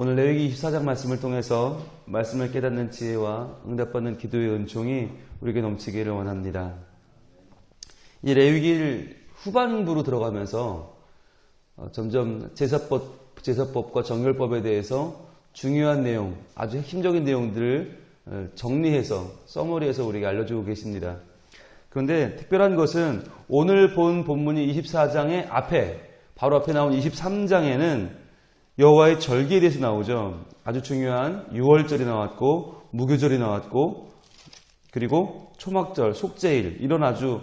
오늘 레위기 24장 말씀을 통해서 말씀을 깨닫는 지혜와 응답받는 기도의 은총이 우리에게 넘치기를 원합니다. 이 레위기 후반부로 들어가면서 점점 제사법과 정결법에 대해서 중요한 내용, 아주 핵심적인 내용들을 정리해서 서머리해서 우리에게 알려주고 계십니다. 그런데 특별한 것은 오늘 본 본문이 24장의 바로 앞에 나온 23장에는 여호와의 절기에 대해서 나오죠. 아주 중요한 유월절이 나왔고 무교절이 나왔고 그리고 초막절, 속죄일 이런 아주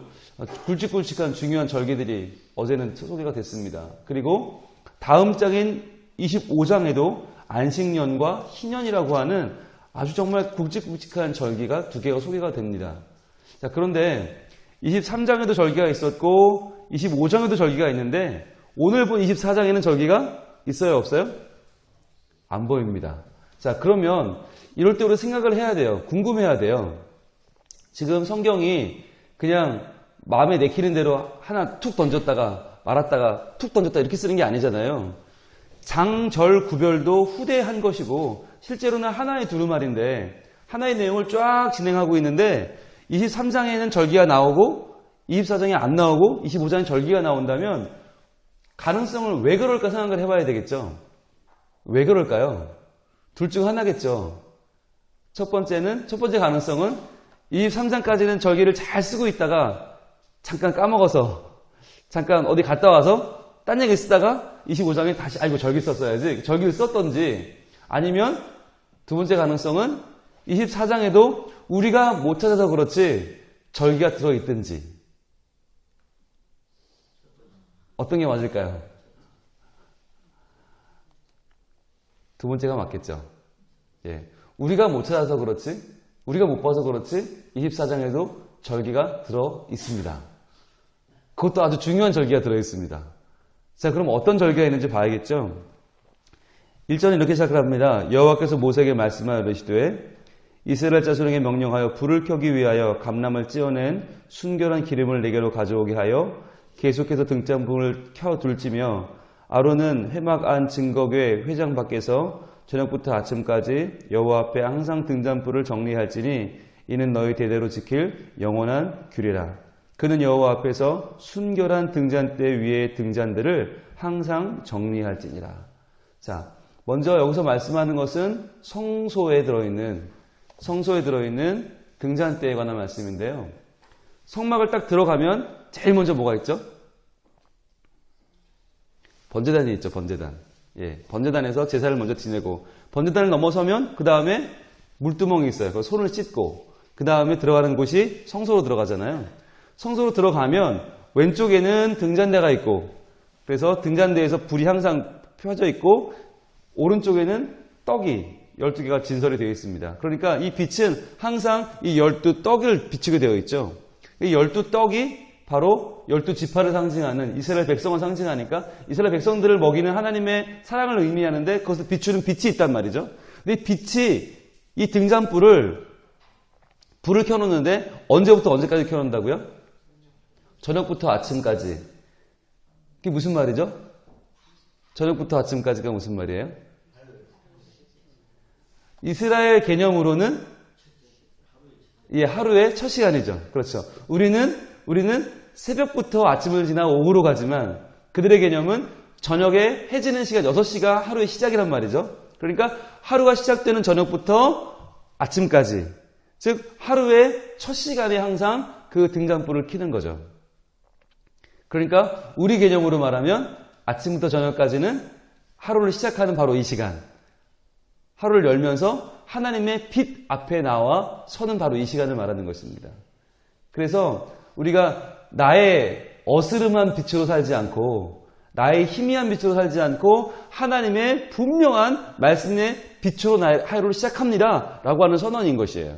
굵직굵직한 중요한 절기들이 어제는 소개가 됐습니다. 그리고 다음 장인 25장에도 안식년과 희년이라고 하는 아주 정말 굵직굵직한 절기가 두 개가 소개가 됩니다. 자, 그런데 23장에도 절기가 있었고 25장에도 절기가 있는데 오늘 본 24장에는 절기가 있어요? 없어요? 안 보입니다. 자, 그러면 이럴 때 우리 생각을 해야 돼요. 궁금해야 돼요. 지금 성경이 그냥 마음에 내키는 대로 하나 툭 던졌다가 말았다가 툭 던졌다 이렇게 쓰는 게 아니잖아요. 장절 구별도 후대한 것이고 실제로는 하나의 두루마리인데 하나의 내용을 쫙 진행하고 있는데 23장에는 절기가 나오고 24장에 안 나오고 25장에 절기가 나온다면 가능성을 왜 그럴까 생각을 해봐야 되겠죠. 왜 그럴까요? 둘 중 하나겠죠. 첫 번째 가능성은 23장까지는 절기를 잘 쓰고 있다가 잠깐 까먹어서 잠깐 어디 갔다 와서 딴 얘기 쓰다가 25장에 다시 아이고 절기 썼어야지 절기를 썼던지 아니면 두 번째 가능성은 24장에도 우리가 못 찾아서 그렇지 절기가 들어있든지 어떤 게 맞을까요? 두 번째가 맞겠죠. 예. 우리가 못 찾아서 그렇지, 우리가 못 봐서 그렇지, 24장에도 절기가 들어 있습니다. 그것도 아주 중요한 절기가 들어 있습니다. 자, 그럼 어떤 절기가 있는지 봐야겠죠? 1절은 이렇게 시작을 합니다. 여호와께서 모세에게 말씀하여 이르시되 이스라엘 자손에게 명령하여 불을 켜기 위하여 감람을 찧어낸 순결한 기름을 내게로 가져오게 하여 계속해서 등잔불을 켜둘지며 아론은 회막 안 증거궤 회장 밖에서 저녁부터 아침까지 여호와 앞에 항상 등잔불을 정리할지니 이는 너희 대대로 지킬 영원한 규례라. 그는 여호와 앞에서 순결한 등잔대 위의 등잔들을 항상 정리할지니라. 자, 먼저 여기서 말씀하는 것은 성소에 들어있는 등잔대에 관한 말씀인데요. 성막을 딱 들어가면 제일 먼저 뭐가 있죠? 번제단이 있죠, 번제단. 예, 번제단에서 제사를 먼저 지내고, 번제단을 넘어서면 그 다음에 물두멍이 있어요. 그 손을 씻고, 그 다음에 들어가는 곳이 성소로 들어가잖아요. 성소로 들어가면 왼쪽에는 등잔대가 있고, 그래서 등잔대에서 불이 항상 펴져 있고, 오른쪽에는 떡이 12개가 진설이 되어 있습니다. 그러니까 이 빛은 항상 이 12떡을 비추게 되어 있죠. 이 12떡이 바로 12지파를 상징하는 이스라엘 백성을 상징하니까 이스라엘 백성들을 먹이는 하나님의 사랑을 의미하는데 그것을 비추는 빛이 있단 말이죠. 근데 이 빛이 이 등잔불을 불을 켜놓는데 언제부터 언제까지 켜놓는다고요? 저녁부터 아침까지. 그게 무슨 말이죠? 저녁부터 아침까지가 무슨 말이에요? 이스라엘 개념으로는 하루의 첫 시간이죠. 그렇죠. 우리는 새벽부터 아침을 지나 오후로 가지만 그들의 개념은 저녁에 해지는 시간 6시가 하루의 시작이란 말이죠. 그러니까 하루가 시작되는 저녁부터 아침까지, 즉 하루의 첫 시간에 항상 그 등잔불을 켜는 거죠. 그러니까 우리 개념으로 말하면 아침부터 저녁까지는 하루를 시작하는 바로 이 시간, 하루를 열면서 하나님의 빛 앞에 나와 서는 바로 이 시간을 말하는 것입니다. 그래서 우리가 나의 어스름한 빛으로 살지 않고 나의 희미한 빛으로 살지 않고 하나님의 분명한 말씀의 빛으로 나의 하루를 시작합니다 라고 하는 선언인 것이에요.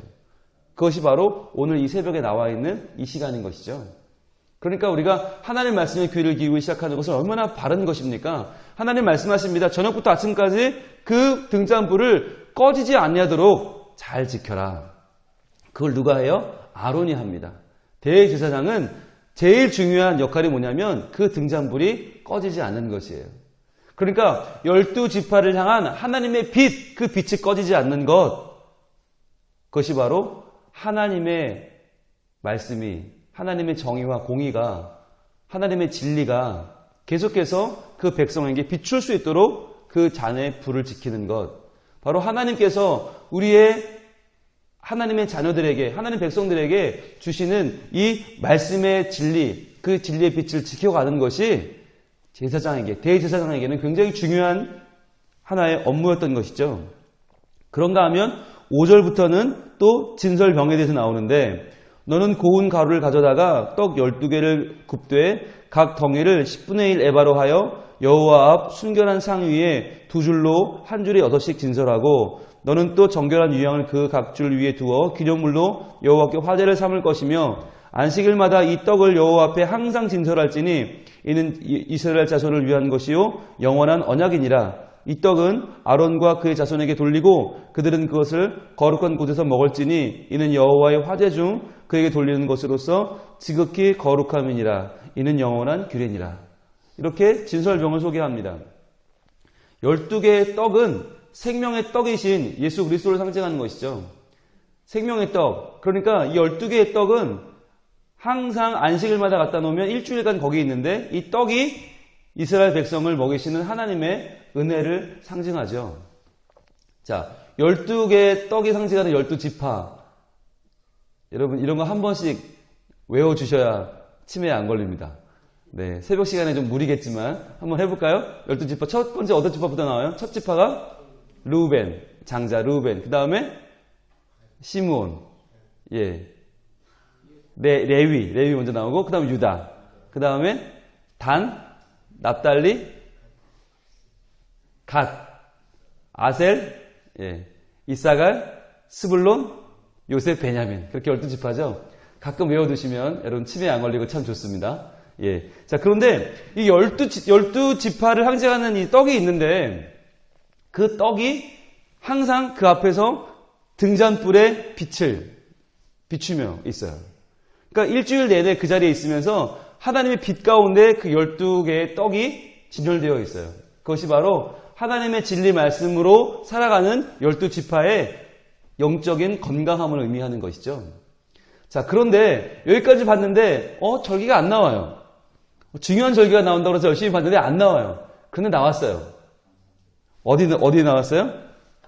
그것이 바로 오늘 이 새벽에 나와 있는 이 시간인 것이죠. 그러니까 우리가 하나님 말씀의 귀를 기울이기 시작하는 것은 얼마나 바른 것입니까? 하나님 말씀하십니다. 저녁부터 아침까지 그 등잔불을 꺼지지 아니하도록 잘 지켜라. 그걸 누가 해요? 아론이 합니다. 대제사장은 제일 중요한 역할이 뭐냐면 그 등잔불이 꺼지지 않는 것이에요. 그러니까 12지파를 향한 하나님의 빛, 그 빛이 꺼지지 않는 것, 그것이 바로 하나님의 말씀이, 하나님의 정의와 공의가, 하나님의 진리가 계속해서 그 백성에게 비출 수 있도록 그 잔의 불을 지키는 것. 바로 하나님께서 하나님의 자녀들에게, 하나님 백성들에게 주시는 이 말씀의 진리, 그 진리의 빛을 지켜가는 것이 대제사장에게는 굉장히 중요한 하나의 업무였던 것이죠. 그런가 하면 5절부터는 또 진설병에 대해서 나오는데, 너는 고운 가루를 가져다가 떡 12개를 굽되 각 덩이를 10분의 1 에바로 하여 여호와 앞 순결한 상 위에 두 줄로 한 줄에 6씩 진설하고, 너는 또 정결한 유향을 그 각 줄 위에 두어 기념물로 여호와께 화제를 삼을 것이며, 안식일마다 이 떡을 여호와 앞에 항상 진설할지니 이는 이스라엘 자손을 위한 것이요 영원한 언약이니라. 이 떡은 아론과 그의 자손에게 돌리고 그들은 그것을 거룩한 곳에서 먹을지니 이는 여호와의 화제 중 그에게 돌리는 것으로서 지극히 거룩함이니라. 이는 영원한 규례니라. 이렇게 진설병을 소개합니다. 12개의 떡은 생명의 떡이신 예수 그리스도를 상징하는 것이죠. 생명의 떡. 그러니까 이 12개의 떡은 항상 안식일마다 갖다 놓으면 일주일간 거기 있는데, 이 떡이 이스라엘 백성을 먹이시는 하나님의 은혜를 상징하죠. 자, 12개의 떡이 상징하는 12지파. 여러분, 이런 거 한 번씩 외워주셔야 치매에 안 걸립니다. 네, 새벽 시간에 좀 무리겠지만 한번 해볼까요? 12지파. 첫 번째 어떤 지파부터 나와요? 첫 지파가 르우벤, 장자 르우벤. 그 다음에 시므온, 레위 먼저 나오고, 그 다음에 유다, 그 다음에 단, 납달리, 갓, 아셀, 이사갈, 스불론, 요셉, 베냐민. 그렇게 12지파죠. 가끔 외워두시면 여러분 치매에 안 걸리고 참 좋습니다. 자, 그런데 이 12지파를 상징하는 이 떡이 있는데, 그 떡이 항상 그 앞에서 등잔불에 빛을 비추며 있어요. 그러니까 일주일 내내 그 자리에 있으면서 하나님의 빛 가운데 그 12개의 떡이 진열되어 있어요. 그것이 바로 하나님의 진리 말씀으로 살아가는 12지파의 영적인 건강함을 의미하는 것이죠. 자, 그런데 여기까지 봤는데 절기가 안 나와요. 중요한 절기가 나온다고 해서 열심히 봤는데 안 나와요. 그런데 나왔어요. 어디 나왔어요?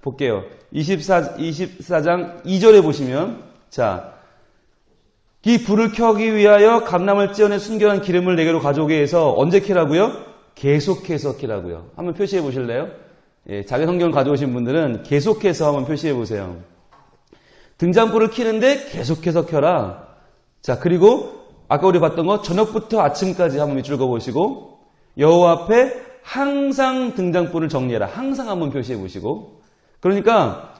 볼게요. 24장 2절에 보시면, 자, 이 불을 켜기 위하여 감람을 찌어내 순결한 기름을 내게로 가져오게 해서 언제 켜라고요? 계속해서 켜라고요. 한번 표시해 보실래요? 자기 성경을 가져오신 분들은 계속해서 한번 표시해 보세요. 등잔불을 켜는데 계속해서 켜라. 자, 그리고 아까 우리 봤던 거 저녁부터 아침까지 한번 밑줄 그어보시고, 여호와 앞에 항상 등잔불을 정리해라. 항상 한번 표시해 보시고, 그러니까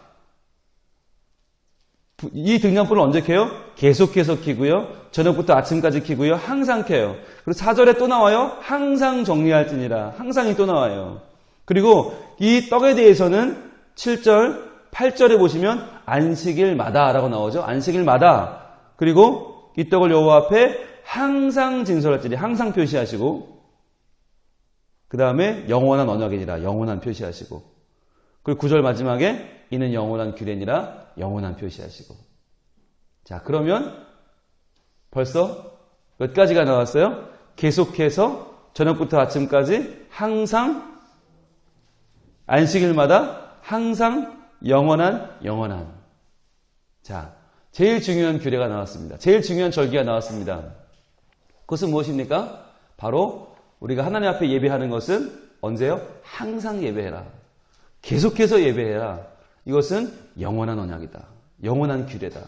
이 등잔불을 언제 켜요? 계속해서 켜고요. 저녁부터 아침까지 켜고요. 항상 켜요. 그리고 4절에 또 나와요. 항상 정리할지니라. 항상이 또 나와요. 그리고 이 떡에 대해서는 7절, 8절에 보시면 안식일마다 라고 나오죠. 안식일마다. 그리고 이 떡을 여호와 앞에 항상 진설할지니 항상 표시하시고, 그 다음에 영원한 언약이니라. 영원한 표시하시고, 그리고 9절 마지막에 이는 영원한 규례니라. 영원한 표시하시고. 자, 그러면 벌써 몇 가지가 나왔어요? 계속해서 저녁부터 아침까지 항상, 안식일마다 항상, 영원한. 자, 제일 중요한 규례가 나왔습니다. 제일 중요한 절기가 나왔습니다. 그것은 무엇입니까? 바로 우리가 하나님 앞에 예배하는 것은 언제요? 항상 예배해라. 계속해서 예배해라. 이것은 영원한 언약이다. 영원한 규례다.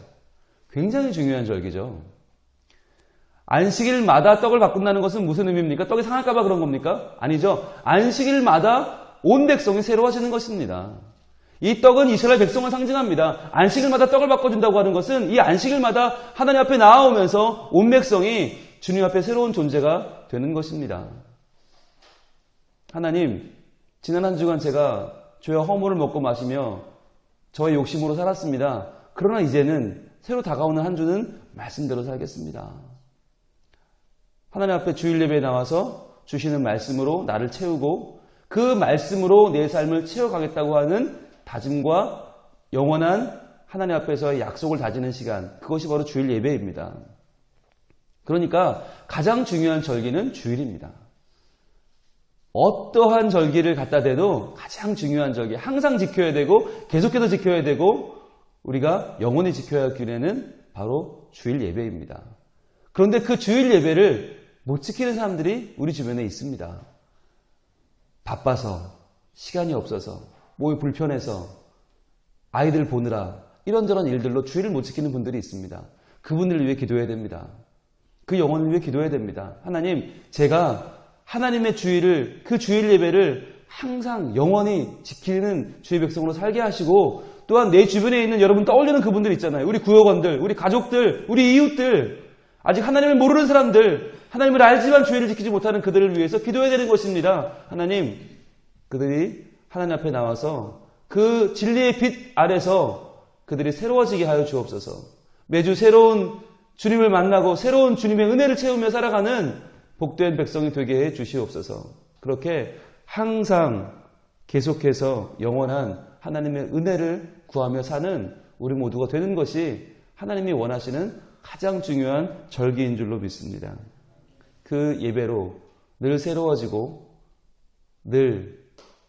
굉장히 중요한 절기죠. 안식일마다 떡을 바꾼다는 것은 무슨 의미입니까? 떡이 상할까 봐 그런 겁니까? 아니죠. 안식일마다 온 백성이 새로워지는 것입니다. 이 떡은 이스라엘 백성을 상징합니다. 안식일마다 떡을 바꿔준다고 하는 것은 이 안식일마다 하나님 앞에 나아오면서 온 백성이 주님 앞에 새로운 존재가 되는 것입니다. 하나님, 지난 한 주간 제가 죄와 허물을 먹고 마시며 저의 욕심으로 살았습니다. 그러나 이제는 새로 다가오는 한 주는 말씀대로 살겠습니다. 하나님 앞에 주일 예배에 나와서 주시는 말씀으로 나를 채우고, 그 말씀으로 내 삶을 채워가겠다고 하는 다짐과 영원한 하나님 앞에서의 약속을 다지는 시간, 그것이 바로 주일 예배입니다. 그러니까 가장 중요한 절기는 주일입니다. 어떠한 절기를 갖다 대도 가장 중요한 절기, 항상 지켜야 되고 계속해서 지켜야 되고 우리가 영원히 지켜야 할 규례는 바로 주일 예배입니다. 그런데 그 주일 예배를 못 지키는 사람들이 우리 주변에 있습니다. 바빠서, 시간이 없어서, 몸이 불편해서, 아이들 보느라 이런저런 일들로 주일을 못 지키는 분들이 있습니다. 그분들을 위해 기도해야 됩니다. 그 영혼을 위해 기도해야 됩니다. 하나님, 제가 하나님의 주일을, 그 주일 예배를 항상 영원히 지키는 주의 백성으로 살게 하시고 또한 내 주변에 있는 여러분 떠올리는 그분들 있잖아요. 우리 구역원들, 우리 가족들, 우리 이웃들, 아직 하나님을 모르는 사람들, 하나님을 알지만 주일을 지키지 못하는 그들을 위해서 기도해야 되는 것입니다. 하나님, 그들이 하나님 앞에 나와서 그 진리의 빛 아래서 그들이 새로워지게 하여 주옵소서. 매주 새로운 주님을 만나고 새로운 주님의 은혜를 채우며 살아가는 복된 백성이 되게 해 주시옵소서. 그렇게 항상 계속해서 영원한 하나님의 은혜를 구하며 사는 우리 모두가 되는 것이 하나님이 원하시는 가장 중요한 절기인 줄로 믿습니다. 그 예배로 늘 새로워지고 늘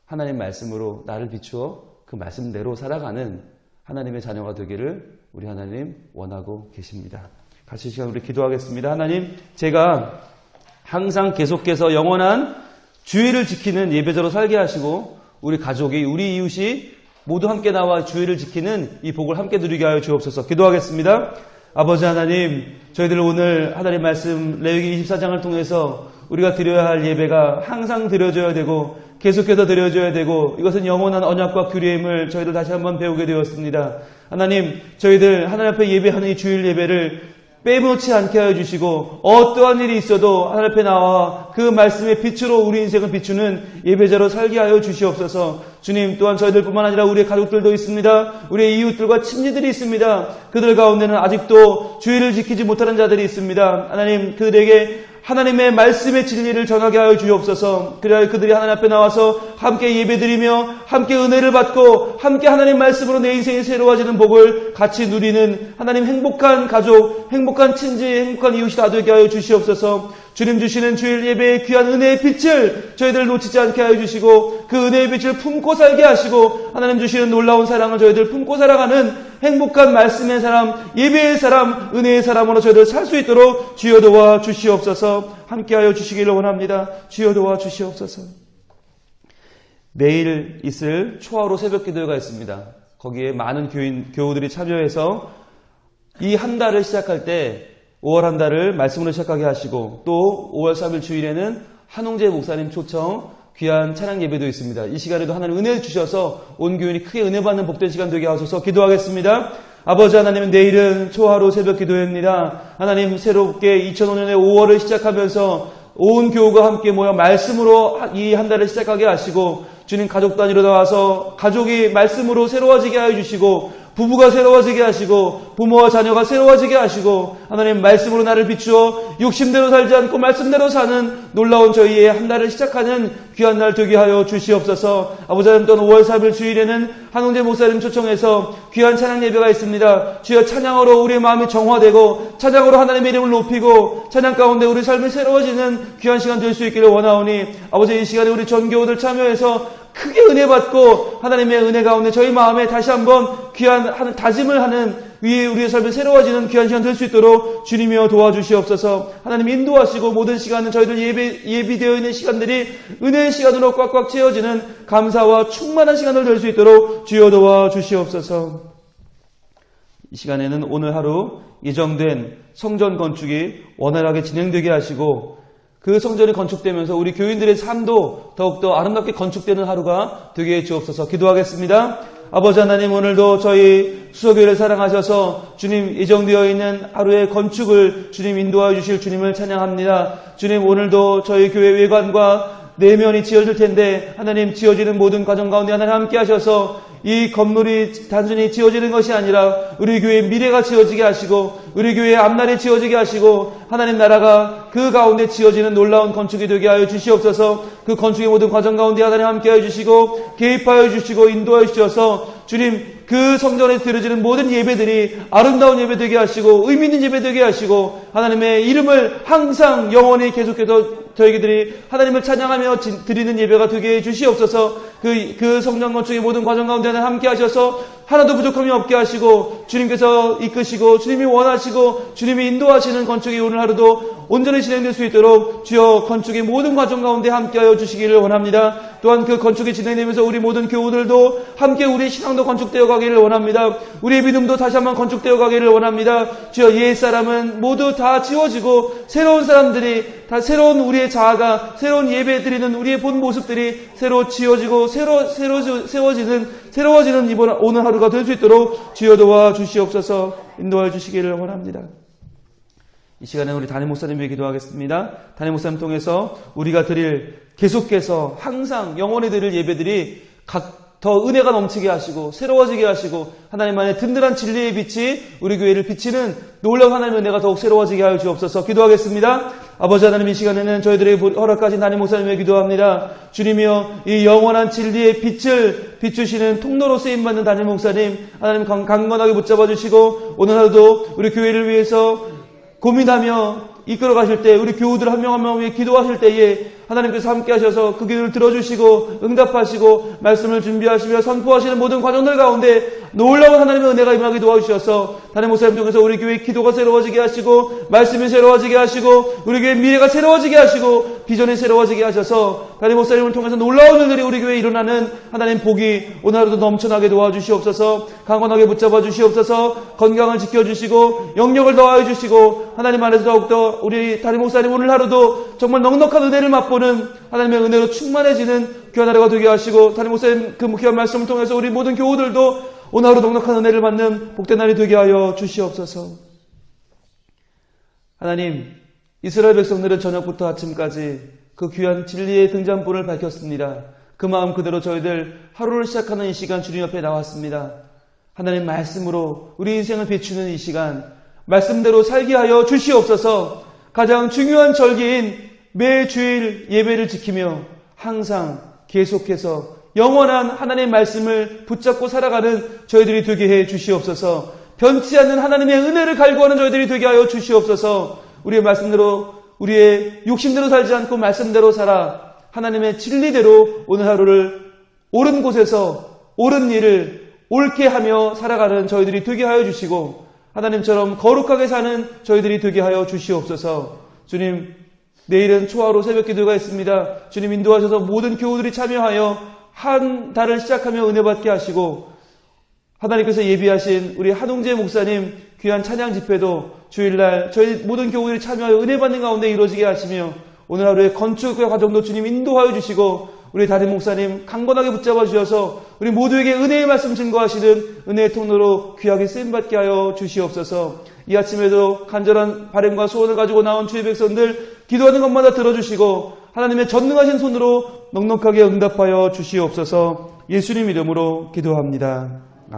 하나님 말씀으로 나를 비추어 그 말씀대로 살아가는 하나님의 자녀가 되기를 우리 하나님 원하고 계십니다. 같이 시간 우리 기도하겠습니다. 하나님, 제가 항상 계속해서 영원한 주일을 지키는 예배자로 살게 하시고 우리 가족이, 우리 이웃이 모두 함께 나와 주일을 지키는 이 복을 함께 누리게 하여 주옵소서. 기도하겠습니다. 아버지 하나님, 저희들 오늘 하나님 말씀 레위기 24장을 통해서 우리가 드려야 할 예배가 항상 드려져야 되고 계속해서 드려져야 되고 이것은 영원한 언약과 규례임을 저희들 다시 한번 배우게 되었습니다. 하나님, 저희들 하나님 앞에 예배하는 이 주일 예배를 빼놓지 않게 하여 주시고 어떠한 일이 있어도 하나님 앞에 나와 그 말씀의 빛으로 우리 인생을 비추는 예배자로 살게 하여 주시옵소서. 주님, 또한 저희들뿐만 아니라 우리의 가족들도 있습니다. 우리의 이웃들과 친지들이 있습니다. 그들 가운데는 아직도 주일을 지키지 못하는 자들이 있습니다. 하나님, 그들에게 하나님의 말씀의 진리를 전하게 하여 주옵소서. 그래야 그들이 하나님 앞에 나와서 함께 예배드리며 함께 은혜를 받고 함께 하나님 말씀으로 내 인생이 새로워지는 복을 같이 누리는 하나님 행복한 가족, 행복한 친지, 행복한 이웃이 다 되게 하여 주시옵소서. 주님 주시는 주일 예배의 귀한 은혜의 빛을 저희들 놓치지 않게 하여 주시고 그 은혜의 빛을 품고 살게 하시고 하나님 주시는 놀라운 사랑을 저희들 품고 살아가는 행복한 말씀의 사람, 예배의 사람, 은혜의 사람으로 저희들 살 수 있도록 주여 도와 주시옵소서. 함께하여 주시기를 원합니다. 주여 도와 주시옵소서. 내일 있을 초하루 새벽 기도회가 있습니다. 거기에 많은 교우들이 참여해서 이 한 달을 시작할 때 5월 한 달을 말씀으로 시작하게 하시고 또 5월 3일 주일에는 한홍재 목사님 초청 귀한 찬양 예배도 있습니다. 이 시간에도 하나님 은혜 주셔서 온 교인이 크게 은혜 받는 복된 시간 되게 하소서. 기도하겠습니다. 아버지 하나님, 내일은 초하루 새벽 기도회입니다. 하나님, 새롭게 2005년의 5월을 시작하면서 온 교우가 함께 모여 말씀으로 이 한 달을 시작하게 하시고 주님, 가족 단위로 나와서 가족이 말씀으로 새로워지게 하여 주시고 부부가 새로워지게 하시고 부모와 자녀가 새로워지게 하시고 하나님 말씀으로 나를 비추어 욕심대로 살지 않고 말씀대로 사는 놀라운 저희의 한 달을 시작하는 귀한 날 되게 하여 주시옵소서. 아버지 하나님, 또한 5월 3일 주일에는 한홍재 목사님 초청해서 귀한 찬양 예배가 있습니다. 주여, 찬양으로 우리의 마음이 정화되고 찬양으로 하나님의 이름을 높이고 찬양 가운데 우리 삶이 새로워지는 귀한 시간 될 수 있기를 원하오니 아버지, 이 시간에 우리 전교우들 참여해서 크게 은혜 받고 하나님의 은혜 가운데 저희 마음에 다시 한번 귀한 다짐을 하는 위에 우리의 삶이 새로워지는 귀한 시간 될 수 있도록 주님이여 도와주시옵소서. 하나님 인도하시고 모든 시간은 저희들 예비되어 있는 시간들이 은혜의 시간으로 꽉꽉 채워지는 감사와 충만한 시간을 될 수 있도록 주여 도와주시옵소서. 이 시간에는 오늘 하루 예정된 성전 건축이 원활하게 진행되게 하시고 그 성전이 건축되면서 우리 교인들의 삶도 더욱더 아름답게 건축되는 하루가 되게 해 주옵소서. 기도하겠습니다. 아버지 하나님, 오늘도 저희 수서교회를 사랑하셔서 주님 예정되어 있는 하루의 건축을 주님 인도하여 주실 주님을 찬양합니다. 주님, 오늘도 저희 교회 외관과 내면이 지어질 텐데 하나님 지어지는 모든 과정 가운데 하나님 함께 하셔서 이 건물이 단순히 지어지는 것이 아니라 우리 교회의 미래가 지어지게 하시고 우리 교회의 앞날이 지어지게 하시고 하나님 나라가 그 가운데 지어지는 놀라운 건축이 되게 하여 주시옵소서. 그 건축의 모든 과정 가운데 하나님 함께 하여 주시고 개입하여 주시고 인도하여 주셔서 주님 그 성전에서 드려지는 모든 예배들이 아름다운 예배 되게 하시고 의미 있는 예배 되게 하시고 하나님의 이름을 항상 영원히 계속해서 저희들이 하나님을 찬양하며 드리는 예배가 되게 해 주시옵소서. 그 성전 건축의 모든 과정 가운데 함께 하셔서 하나도 부족함이 없게 하시고 주님께서 이끄시고 주님이 원하시고 주님이 인도하시는 건축이 오늘 하루도 온전히 진행될 수 있도록 주여 건축의 모든 과정 가운데 함께하여 주시기를 원합니다. 또한 그 건축이 진행되면서 우리 모든 교우들도 함께 우리의 신앙도 건축되어 가기를 원합니다. 우리의 믿음도 다시 한번 건축되어 가기를 원합니다. 주여 옛사람은 모두 다 지워지고 새로운 사람들이 다 새로운 우리의 자아가 새로운 예배 드리는 우리의 본 모습들이 새로 지어지고 새로워지는 이번 오늘 하루가 될 수 있도록 주여 도와 주시옵소서. 인도하여 주시기를 원합니다. 이 시간에 우리 담임 목사님 위해 기도하겠습니다. 담임 목사님 통해서 우리가 드릴 계속해서 항상 영원히 드릴 예배들이 더 은혜가 넘치게 하시고 새로워지게 하시고 하나님만의 든든한 진리의 빛이 우리 교회를 비치는 놀라운 하나님의 은혜가 더욱 새로워지게 하여 주옵소서. 기도하겠습니다. 아버지 하나님, 이 시간에는 저희들에게 허락하신 담임 목사님에 기도합니다. 주님이여, 이 영원한 진리의 빛을 비추시는 통로로 쓰임받는 담임 목사님 하나님 강건하게 붙잡아 주시고 오늘 하루도 우리 교회를 위해서 고민하며 이끌어 가실 때 우리 교우들 한 명 한 명 위해 기도하실 때에 하나님께서 함께 하셔서 그 기도를 들어주시고 응답하시고 말씀을 준비하시며 선포하시는 모든 과정들 가운데 놀라운 하나님의 은혜가 임하게 도와주셔서 담임 목사님 통해서 우리 교회의 기도가 새로워지게 하시고 말씀이 새로워지게 하시고 우리 교회의 미래가 새로워지게 하시고 비전이 새로워지게 하셔서 담임 목사님을 통해서 놀라운 일들이 우리 교회에 일어나는 하나님 복이 오늘 하루도 넘쳐나게 도와주시옵소서. 강건하게 붙잡아 주시옵소서. 건강을 지켜주시고 영력을 더하여 주시고 하나님 안에서 더욱더 우리 담임 목사님 오늘 하루도 정말 넉넉한 은혜를 맛보는 하나님의 은혜로 충만해지는 귀한 하루가 되게 하시고 담임 목사님 그 귀한 말씀을 통해서 우리 모든 교우들도 오늘 하루 넉넉한 은혜를 받는 복된 날이 되게 하여 주시옵소서. 하나님, 이스라엘 백성들은 저녁부터 아침까지 그 귀한 진리의 등잔불을 밝혔습니다. 그 마음 그대로 저희들 하루를 시작하는 이 시간 주님 옆에 나왔습니다. 하나님 말씀으로 우리 인생을 비추는 이 시간 말씀대로 살게 하여 주시옵소서. 가장 중요한 절기인 매주일 예배를 지키며 항상 계속해서 영원한 하나님의 말씀을 붙잡고 살아가는 저희들이 되게 해 주시옵소서. 변치 않는 하나님의 은혜를 갈구하는 저희들이 되게 하여 주시옵소서. 우리의 말씀대로 우리의 욕심대로 살지 않고 말씀대로 살아 하나님의 진리대로 오늘 하루를 옳은 곳에서 옳은 일을 옳게 하며 살아가는 저희들이 되게 하여 주시고 하나님처럼 거룩하게 사는 저희들이 되게 하여 주시옵소서. 주님, 내일은 초하루 새벽 기도가 있습니다. 주님 인도하셔서 모든 교우들이 참여하여 한 달을 시작하며 은혜 받게 하시고 하나님께서 예비하신 우리 한홍재 목사님 귀한 찬양 집회도 주일날 저희 모든 교우들이 참여하여 은혜 받는 가운데 이루어지게 하시며 오늘 하루의 건축의 과정도 주님 인도하여 주시고 우리 담임 목사님 강건하게 붙잡아 주셔서 우리 모두에게 은혜의 말씀 증거하시는 은혜의 통로로 귀하게 쓰임받게 하여 주시옵소서. 이 아침에도 간절한 바람과 소원을 가지고 나온 주의 백성들 기도하는 것마다 들어주시고 하나님의 전능하신 손으로 넉넉하게 응답하여 주시옵소서. 예수님 이름으로 기도합니다.